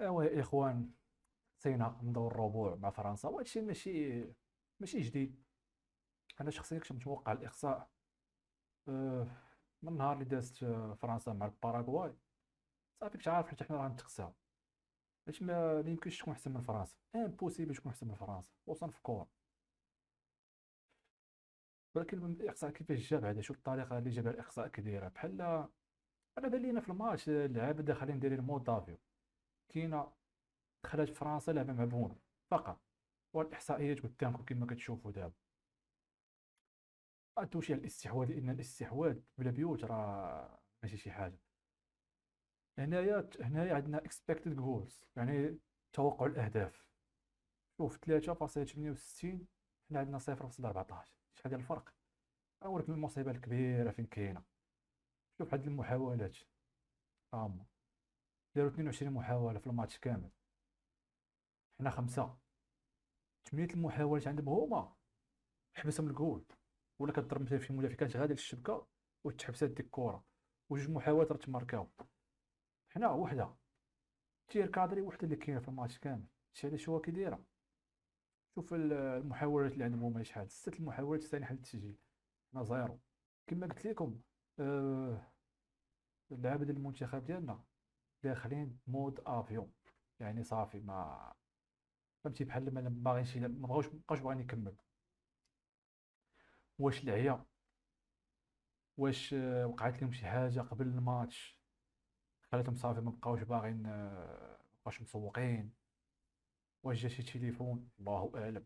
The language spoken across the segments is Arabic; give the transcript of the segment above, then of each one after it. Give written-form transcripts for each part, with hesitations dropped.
ايوا يا اخوان، نسينا ندور الربوع مع فرنسا، وهذا الشيء ماشي جديد. انا شخصيا كنت متوقع الاقصاء. أه، من النهار اللي دازت فرنسا مع الباراغواي، صافي كنت عارف حتى حنا راه نتخساو. باش ما يمكنش تكون احسن من فرنسا، امبوسيبل تكون احسن من فرنسا خصوصا في الكورة. ولكن الاقصاء كيفاش جاب هذا؟ شوف الطريقه اللي جاب الاقصاء كبيره، بحال انا بان لينا في الماتش اللعابه داخلين دايرين المود دافيو. كاينه دخلت فرنسا لعبه مع بونو فقط، والاحصائيات قدامكم كما كتشوفوا دابا. غتمشي على الاستحواذ، لان الاستحواذ بلا بيوت راه ماشي شي حاجه. هنايا عندنا اكسبكتد جولز، يعني توقع الاهداف. شوف 3.68، حنا عندنا 0.14. شحال ديال الفرق؟ اوريك المصيبه الكبيره فين كاينه. شوف هاد المحاولات، هما داروا 22 محاوله في الماتش كامل، حنا خمسه. 8 المحاولات عندهم هما حبسهم الجول، ولا كضرب مثلا في مدافع كانت غادي للشبكه وتحبسات ديك الكره، وجوج محاولات راه تماركاو. حنا وحده، تير كادري وحده اللي كاينه في الماتش كامل. شتي علاش هو كي دايره؟ شوف المحاولات اللي عندهم هما شحال، 6 المحاولات ثاني حل التسجيل، حنا زيرو. كما قلت لكم، آه اللعابه ديال المنتخب ديالنا داخلين مود افيون، يعني صافي ما فهمتي، بحال ما باغينش، ما بغاوش، مابقاوش باغيين يكملوا. واش العيا؟ واش وقعت لهم شي حاجه قبل الماتش خلاتهم صافي ما بقاوش باغيين، ما بقاوش مسوقين؟ واش جا شي تليفون؟ الله اعلم.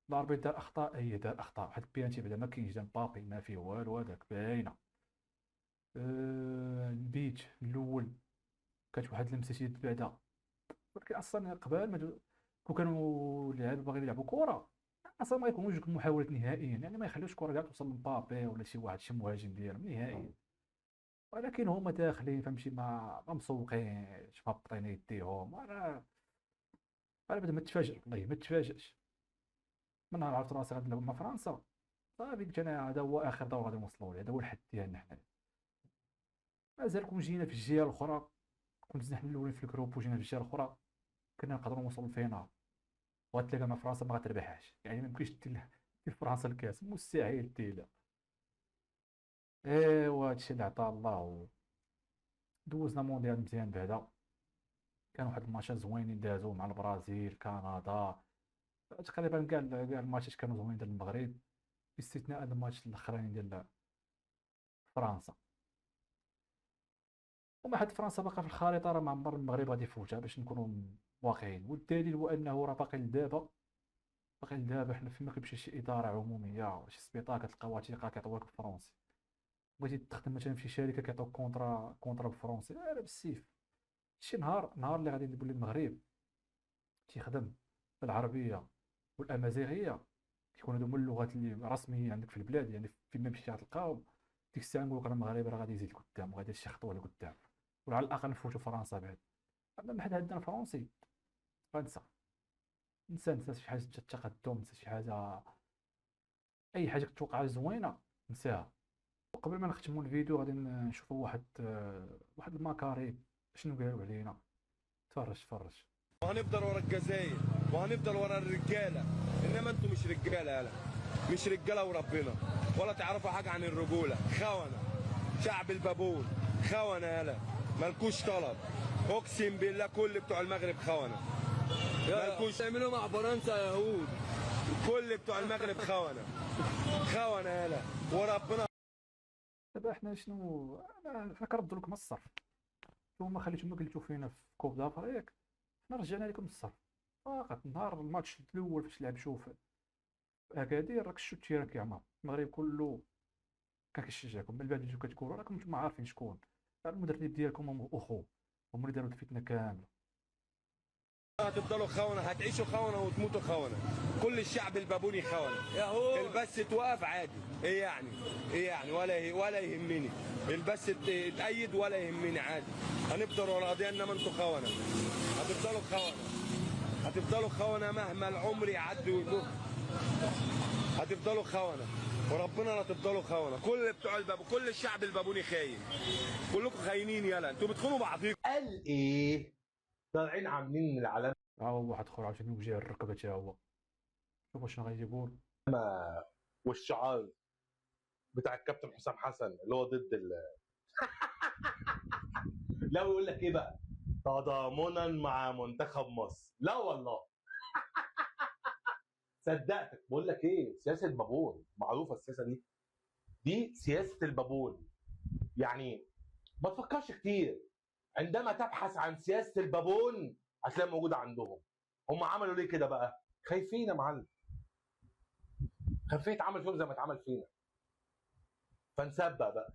الاربيت دار اخطاء، اي دار اخطاء، واحد البيانتي بعدا ما كاينش، دا مبابي ما فيه والو، هذاك باينه. البيت الاول كانت واحد لمسه يد بعدا، ولكن اصلا قبل ما كون كانوا اللعابه باغيين يلعبوا كره، اصلا ما يكونوش جوج محاولات نهائيا، يعني ما يخليوش الكره كاع توصل لمبابي ولا شي واحد، شي مهاجم ديالهم نهائيا. ولكن هما داخلين فهمتي، ما مسوقينش، مهبطين يديهم. انا بدا ما تفاجئ، والله ما تفاجئش. من نهار عرفت راسي غادي نلعب مع فرنسا، صافي قلت انا هذا هو اخر دور غادي نوصلوا له، هذا هو الحد ديالنا حنا. مازال كون جينا في الجهه الاخرى، كنت حنا الاولين في الجروب وجينا في الجهه الاخرى، كنا نقدروا نوصلوا للفينال. وغتلاقى مع فرنسا ما غتربحهاش، يعني ما يمكنش دير فرنسا الكاس، مستحيل ديرها. ايوا هادشي اللي عطاه الله. دوزنا مونديال مزيان بعدا، كان واحد الماتشات زوينين دازو مع البرازيل، كندا. تقريبا كاع الماتشات كانوا زوينين ديال المغرب، باستثناء هذا الماتش الاخراني ديال فرنسا. وما حد فرنسا باقا في الخريطه، راه ما عمر المغرب غادي يفوتها باش نكونوا واقعيين. والدليل هو انه راه باقي لدابا حنا فيما كيمشي شي اداره عموميه ولا شي سبيطار، كتلقى وثيقه كيعطيوها لك بالفرنسي. بغيتي تخدم مثلا في شي شركه كيعطوك كونطرا بالفرنسي، لا بالسيف. شي نهار اللي غادي نقول للمغرب تيخدم بالعربيه والامازيغيه، كيكونوا هادو هما اللغات اللي رسميه عندك في البلاد، يعني فيما مشيتي غتلقاهم. ديك الساعه نقول لك راه المغرب راه غادي يزيد لقدام، وغادي شي خطوه لقدام، ولا على الاقل نفوتوا فرنسا بعد. اما ما حد عندنا الفرنسي، غنسى. نسى شي حاجه التقدم، نسى شي حاجه، اي حاجه كتوقع زوينه نساها. وقبل ما نختموا الفيديو غادي نشوفوا واحد المكاري شنو قالوا علينا. تفرج. وهنفضل ورا الجزائر، وهنفضل ورا الرجاله، انما انتوا مش رجاله، يالا مش رجاله وربنا، ولا تعرفوا حاجه عن الرجوله. خونه، شعب البابون خونه، يالا مالكوش طلب. اقسم بالله كل بتوع المغرب خونه، مالكوش تعملوا مع فرنسا يا يهود. كل بتوع المغرب خونه، خونه يالا وربنا. دابا احنا شنو؟ انا كنردوا لكم الصرف. نتوما خليتونا قلتوا فينا في كوب دافريك، حنا رجعنا لكم الصرف فقط. نهار الماتش الاول فاش لعب، شوف اكادير، راك شتو التيران كيعمر المغرب كله كان كيشجعكم. من بعد جيتو كتقولوا راكم نتوما عارفين شكون المدرب ديالكم، هم اخو، هما اللي داروا الفتنه كامله. هتفضلوا خونه، هتعيشوا خونه وتموتوا خونه. كل الشعب البابوني خونه. يهود. البث توقف عادي، ايه يعني ولا يهمني. البث تأيد ولا يهمني عادي. هنفضل ورا قضينا، ما انتوا خونه. هتفضلوا خونه مهما العمر يعدي ويمر. هتفضلوا خونه وربنا لا تفضلوا خونه. كل بتوع كل الشعب البابوني خاين، كلكم خاينين، يلا انتوا بتخونوا بعضيكم. قال ايه؟ طالعين عاملين العلامه ها هو واحد اخر عاوتاني وجه الركبه تا هو. شوف شنو غادي يقول. والشعار بتاع الكابتن حسام حسن اللي هو ضد لا يقول لك ايه بقى؟ تضامنا مع منتخب مصر. لا والله صدقتك. بقول لك ايه، سياسه بابون معروفه السياسه دي. دي سياسه البابون. يعني ما تفكرش كتير، عندما تبحث عن سياسه البابون هتلاقيها موجوده عندهم. هم عملوا ليه كده بقى؟ خايفين يا معلم، خايفين يتعمل فيهم زي ما اتعمل فينا. فنسبق بقى،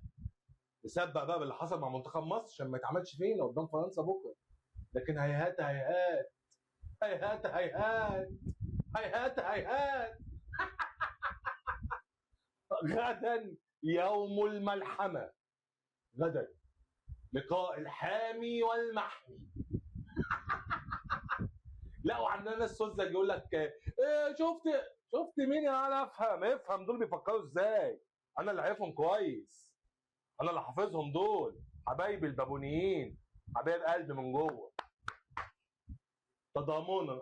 نسبق بقى باللي حصل مع منتخب مصر عشان ما يتعملش فينا قدام فرنسا بكره. لكن هيهات هيهات هيهات هيهات هيهات هيهات غدا يوم الملحمه، غدا لقاء الحامي والمحمي. لا وعندنا ناس سذج يقول لك ايه، شفت مين؟ انا افهم دول بيفكروا ازاي. انا اللي عارفهم كويس، انا اللي حافظهم. دول حبايبي البابونيين، حبايب قلبي من جوه. تضامنا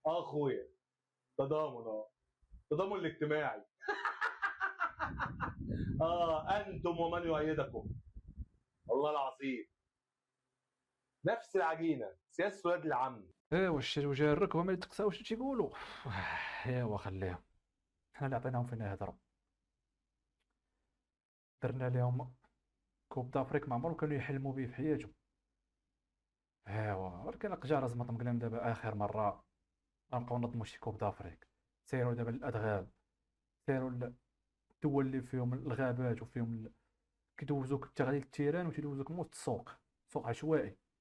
اخويا، تضامن التضامن الاجتماعي. انتم ومن يؤيدكم. والله العظيم نفس العجينه، سياسه ولاد العم. واش وجه الركبه ما يتقساوش تيقولوا. ايوا خليهم، حنا اللي عطيناهم فين يهضروا. درنا لهم كوب دافريك ما عمرهم كانوا يحلموا به في حياتهم. ايوا ولكن القجار زمطهم قال لهم دابا اخر مره غنبقاو نظموا شي كوب دافريك. سيروا دابا للادغال، سيروا الدول اللي فيهم الغابات وفيهم كيدوزوك حتى غادي للتيران وتيدوزوك موت السوق، سوق عشوائي.